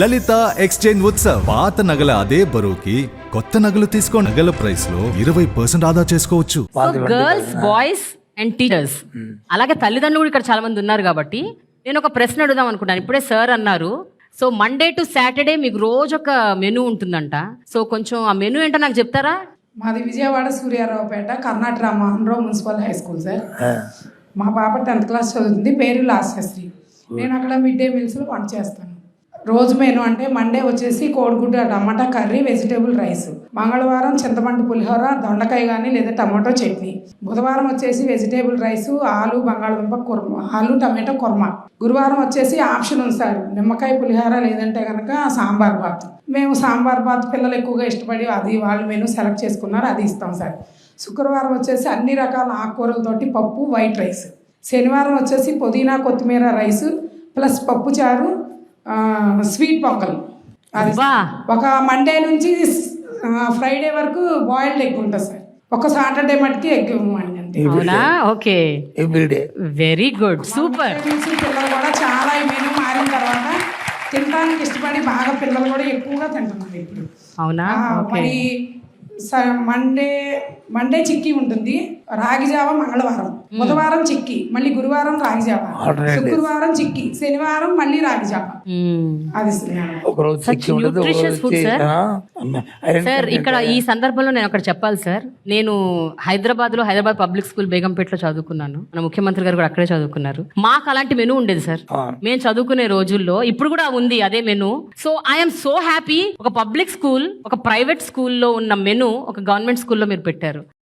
లలిత exchange Utsav. పాత నగల అదే బరువుకి కొత్త నగలు తీసుకో. నగల ప్రైస్ లో 20% ఆదా చేసుకోవచ్చు. గర్ల్స్ బాయ్స్ అండ్ టీచర్స్ అలాగే తల్లిదండ్రులు కూడా ఇక్కడ చాలా మంది ఉన్నారు కాబట్టి నేను ఒక ప్రశ్న అడుగుదాం అనుకుంటాను. ఇప్పుడే సార్ అన్నారు, సో మండే టు సాటర్డే మీకు రోజు ఒక మెనూ ఉంటుందంట. సో కొంచెం ఆ మెనూ ఏంటో నాకు చెప్తారా? మాది Vijayawada Suryaraopet Karnataka Munro municipal high school sir. మా పాప 10th క్లాస్ చదువుతుంది, పేరు లాస్యశ్రీ. నేను అక్కడ మిడ్ డే మీల్స్లో వంట చేస్తాను. రోజు మెనూ అంటే మండే వచ్చేసి కోడిగుడ్డు టమాటా కర్రీ, వెజిటేబుల్ రైస్. మంగళవారం చింతపండు పులిహోర, దొండకాయ కానీ లేదా టమాటో చట్నీ. బుధవారం వచ్చేసి వెజిటేబుల్ రైస్, ఆలు బంగాళదుంప కుర్మ, ఆలు టమాటో కుర్మ. గురువారం వచ్చేసి ఆప్షన్ ఉంది సార్, నిమ్మకాయ పులిహోర లేదంటే కనుక సాంబార్ బాత్. మేము సాంబార్ బాత్ పిల్లలు ఎక్కువగా ఇష్టపడి అది వాళ్ళు మెనూ సెలెక్ట్ చేసుకున్నారు, అది ఇస్తాం సార్. శుక్రవారం వచ్చేసి అన్ని రకాల ఆకుకూరలతోటి పప్పు, వైట్ రైస్. శనివారం వచ్చేసి పుదీనా కొత్తిమీర రైస్ ప్లస్ పప్పు చారు, స్వీట్ పొంగల్. అది ఒక మండే నుంచి ఫ్రైడే వరకు బాయిల్డ్ ఎగ్ ఉంటుంది సార్. ఒక సాటర్డే మటుకి ఎగ్ ఇవ్వండి అంతే. Okay, very good, super. పిల్లలు కూడా చాలా ఈ మెనూ మారిన తర్వాత తినడానికి ఇష్టపడి బాగా పిల్లలు కూడా ఎక్కువగా తింటున్నారు ఇప్పుడు. అవునా? మరి మండే చిక్కీ ఉంటుంది, రాగి జావ మంగళవారం, బుధవారం చిక్కీ, మళ్ళీ గురువారం రాగి జావ, శుక్రవారం చిక్కీ, శనివారం మళ్ళీ రాగి జావ. అది సార్ ఇక్కడ ఈ సందర్భంలో నేను ఒకటి చెప్పాలి సార్. నేను హైదరాబాద్ పబ్లిక్ స్కూల్ బేగంపేటలో చదువుకున్నాను. మన ముఖ్యమంత్రి గారు కూడా అక్కడే చదువుకున్నారు. మాకు అలాంటి మెనూ ఉండేది సార్ మేము చదువుకునే రోజుల్లో. ఇప్పుడు కూడా ఉంది అదే menu. So I'm so happy, ఒక పబ్లిక్ స్కూల్, ఒక ప్రైవేట్ స్కూల్లో ఉన్న మెనూ ఒక గవర్నమెంట్ స్కూల్లో మీరు పెట్టారు.